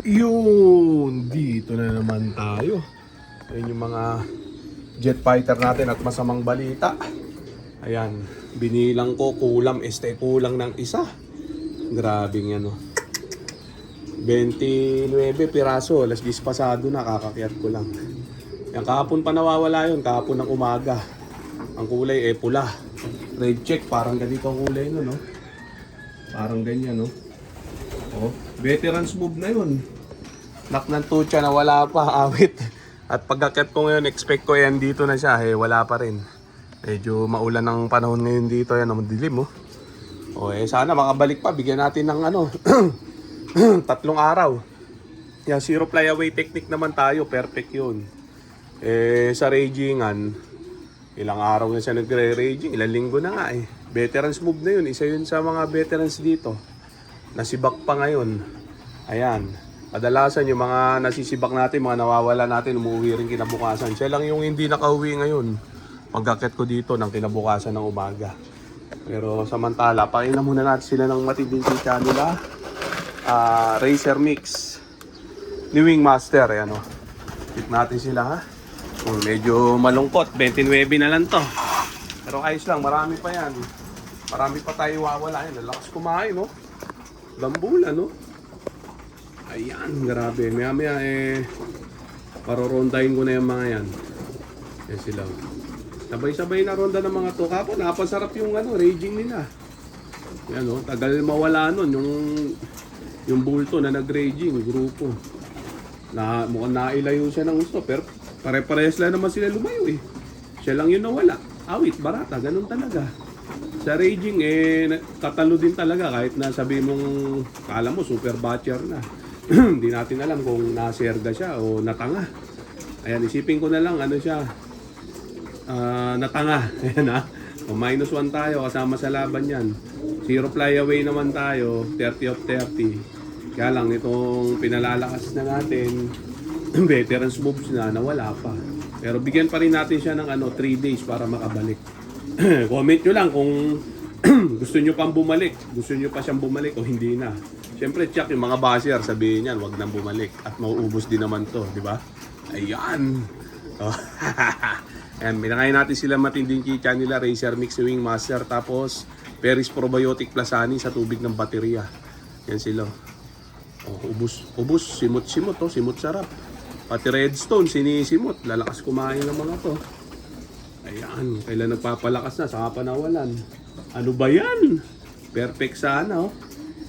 Yun, dito na naman tayo. Ayan yung mga jet fighter natin at masamang balita. Ayan, binilang ko kulang ng isa. Grabing yan, oh. 29 piraso, alas 10 pasado na, kakakyat ko lang. Yan, kahapon pa nawawala yun, kahapon ng umaga. Ang kulay pula. Red check, parang ganito ang kulay no, no? Parang ganyan, no? Oh, veterans move na yun. Nak ng tutya na wala pa, awit. At pagkakit ko ngayon, expect ko yan dito na siya, wala pa rin. Medyo maulan ng panahon ngayon dito, yan, madilim, oh. O, sana makabalik pa, bigyan natin ng 3 araw. Yan, zero flyaway technique naman tayo, perfect yun. Sa ragingan, ilang araw na siya nagre-raging, ilang linggo na nga Veterans move na yun, isa yun sa mga veterans dito. Nasibak pa ngayon. Ayan. Kadalasan yung mga nasisibak natin, mga nawawala natin, umuwi rin kinabukasan. Siya lang yung hindi nakauwi ngayon. Pagkakit ko dito ng kinabukasan ng umaga. Pero samantala, pakainan muna natin sila ng matinding kita nila. Racer Mix. New Wing Master. Ayan o. Tip natin sila ha. Medyo malungkot. 29 na lang to. Pero ayos lang. Marami pa yan. Marami pa tayo wawala. Ayan. Lakas kumain no. Gambula no. Ayan, grabe. Maya-maya parorondahin ko na yung mga yan. Yan sila. Sabay-sabay na ronda ng mga to. Kapon, napasarap yung raging nila. Yan o, tagal mawala nun. Yung bulto na nag-raging, grupo. Mukhang nailayo siya ng gusto. Pero pare-parehas lang naman sila lumayo Siya lang yung nawala. Awit, barata, ganun talaga. Sa raging, tatalo din talaga. Kahit na sabi mong, kala mo, super batcher na. Hindi natin alam kung naserga siya o natanga. Ayan, isipin ko na lang siya. Natanga. Ayan ha. O -1 tayo kasama sa laban yan. Zero flyaway naman tayo. 30 of 30. Kaya lang itong pinalalakas na natin. Veterans moves na nawala pa. Pero bigyan pa rin natin siya ng 3 days para makabalik. Comment nyo lang kung gusto nyo pang bumalik. Gusto nyo pa siyang bumalik o hindi na. Siyempre, check yung mga basher, sabihin yan, wag nang bumalik. At mauubos din naman to, di ba? Ayan. Oh. Ayan, binakain natin sila matinding kitsa nila, Racer Mix Wing Master, tapos Peris Probiotic Plasani sa tubig ng baterya. Yan sila. Oh, ubos, simot-simot, simot sarap. Pati Redstone, sinisimot, lalakas kumain ng mga to. Ayan, kailan nagpapalakas na, saka pa nawalan. Ano ba yan? Perfect sana,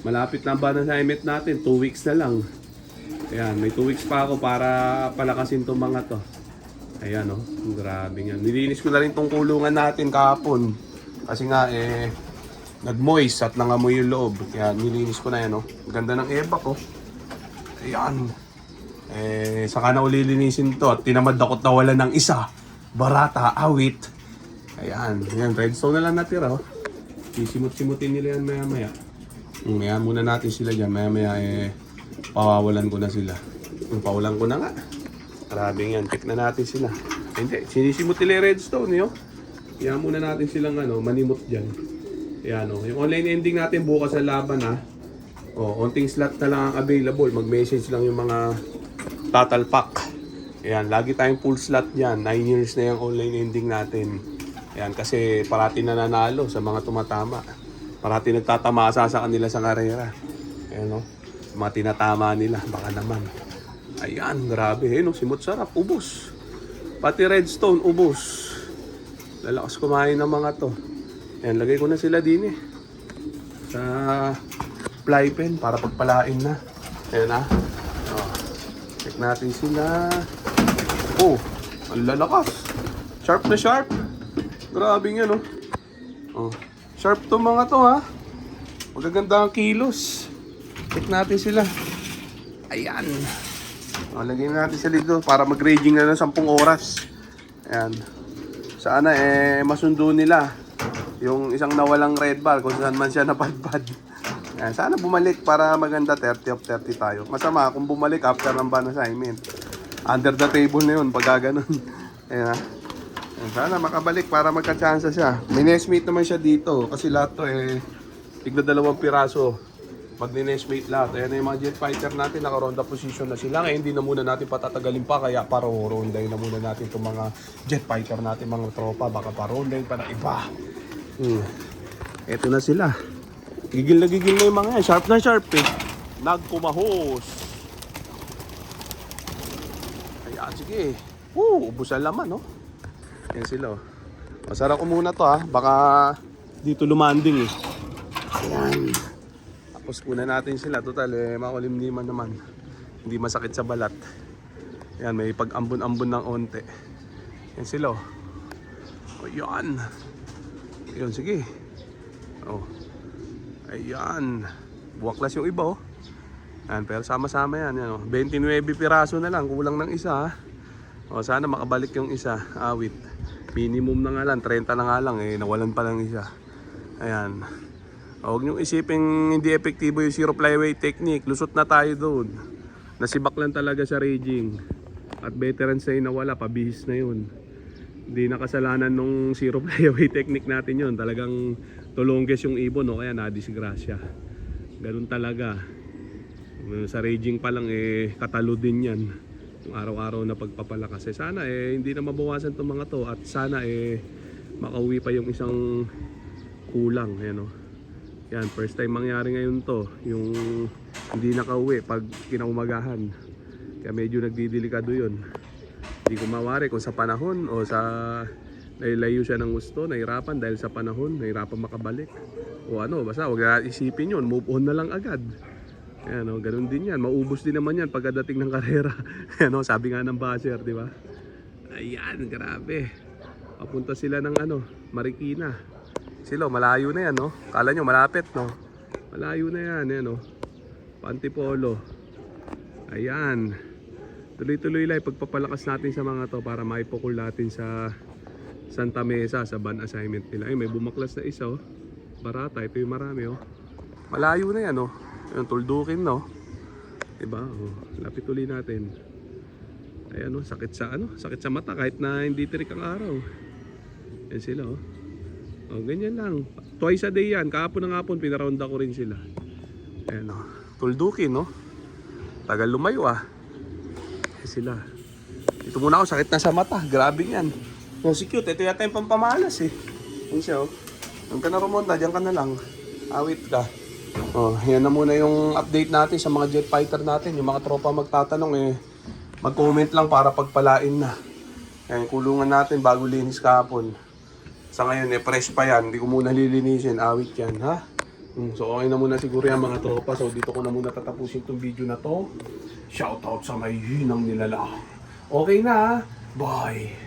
Malapit na ba na assignment natin? 2 weeks na lang. Ayan, may 2 weeks pa ako para palakasin itong mga to. Ayan grabe yan. Nilinis ko na rin itong kulungan natin kahapon. Kasi nga nag-moist at nangamoy yung loob. Kaya nilinis ko na yan Ganda ng evac Ayan. Saka na ulilinisin to at tinamad ako tawalan ng isa. Barata, awit. Ayan, redstone na lang natira Sisimut-simutin nila yan maya-maya. Maya muna natin sila dyan. Maya-maya pawawalan ko na sila. Pawalan ko na nga. Grabe yan. Check na natin sila. Hindi. Sinisimot nila yung redstone Kaya muna natin silang manimot dyan. Ayan Yung online ending natin bukas sa laban onting slot na lang ang available. Mag-message lang yung mga tatalpak. Ayan. Lagi tayong full slot dyan. 9 years na yung online ending natin. Ayan. Kasi parati nananalo sa mga tumatama. Parati nagtatamasa sa kanila sa karera. Ayan mga tinatama nila. Baka naman. Ayan, grabe. Simot sarap. Ubos. Pati redstone, ubos. Lalakas kumain ng mga to. Ayan, lagay ko na sila din sa fly pen para pagpalain na. Ayan check natin sila. Ang lalakas. Sharp na sharp. Grabe nga sharp to mga to Magaganda ang kilos. Check natin sila. Ayan. Lagyan natin sila dito para mag-raging na ng 10 oras. Ayan. Sana masundo nila yung isang nawalang red bar kung saan man siya napadpad. Ayan. Sana bumalik para maganda 30 of 30 tayo. Masama kung bumalik after ng ban assignment. Under the table na yun pag ganun. Ayan Sana makabalik para magka-chance siya. May nestmate naman siya dito kasi lahat to tigna 2 piraso. Magni-nesmate lahat. Ayan na yung mga jet fighter natin, naka-ronda position na sila. Ngayon, hindi na muna natin patatagalin pa, kaya paro-rondayin na muna natin itong mga jet fighter natin, mga tropa. Baka paro-rondayin pa na iba. Eto na sila. Gigil na yung mga yan. Sharp na sharp eh. Nagpumahos. Ayan, sige. Ubus ang laman, no? Yan sila, oh. Masarap ko muna to, ha. Baka dito lumanding, eh. Ayan. Tapos kuna natin sila. Total, makulimliman naman. Hindi masakit sa balat. Ayan, may pag-ambon-ambon ng onte. Yan sila, oh. Ayan. Ayan, sige. Oh. Ayan. Buwaklas yung iba, oh. Ayan, pero sama-sama yan. Yan, oh. 29 piraso na lang. Kulang ng isa, ha. O, sana makabalik yung isa. Awit. Minimum na nga lang. 30 na nga lang, eh. Nawalan pa lang isa. Ayan. Huwag niyong isipin hindi epektibo yung zero flyway technique. Lusot na tayo doon. Nasibak lang talaga sa raging. At veterans na yun nawala, pabihis na yun. Hindi nakasalanan nung zero flyway technique natin yun. Talagang tulongges yung ibon, no? Kaya nadisgrasya. Ganun talaga. Sa raging pa lang, katalo din yan. Yung araw-araw na pagpapalakas. Sana hindi na mabawasan itong mga to. At sana makauwi pa yung isang kulang. Ayan, no? Yan, first time mangyari ngayon to, yung hindi nakauwi pag kinaumagahan. Kaya medyo nagdidelikado yun. Hindi ko mawari kung sa panahon o sa nailayo siya ng gusto, nahirapan dahil sa panahon, nahirapan makabalik. O ano, basta huwag na isipin yun, move on na lang agad. Ayan, o, ganun din yan, maubos din naman yan pagkadating ng karera. Ayan, o, sabi nga ng buzzer, di ba? Ayan, grabe. Papunta sila ng Marikina. Sila, malayo na yan, no? Kala nyo, malapit, no? Malayo na yan, yan, no? Pantipolo. Ayan. Tuloy-tuloy lang pagpapalakas natin sa mga to para maipukul natin sa Santa Mesa, sa ban assignment nila. Ay, may bumaklas na isa, oh. Barata, ito yung marami, oh. Malayo na yan, oh. Yung tuldukin, no? Diba? Oh, lapit ulit natin. Ayan, oh. Sakit sa mata kahit na hindi tirik ang araw. Yan sila, oh. Oh, ganyan lang. Twice a day yan. Kahapon ng hapon, pinarounda ko rin sila. Ayan, oh. Tuldukin, no? Tagal lumayo, ah. Ayan sila. Ito muna ako, sakit na sa mata. Grabe yan. Oh, si cute. Ito yata yung pampamalas, eh. Yan siya, oh. Huwag ka na rumonda, dyan ka na lang. Awit ka. Oh, yan na muna yung update natin sa mga jet fighter natin. Yung mga tropa magtatanong, mag-comment lang para pagpalain na. Ayan, kulungan natin bago linis kahapon. Sa ngayon, fresh pa yan. Hindi ko muna lilinisin. Awit yan, ha? So, okay na muna siguro yan mga tropa. So, dito ko na muna tatapusin itong video na to. Shoutout sa may hinang nilala. Okay na, ha? Bye!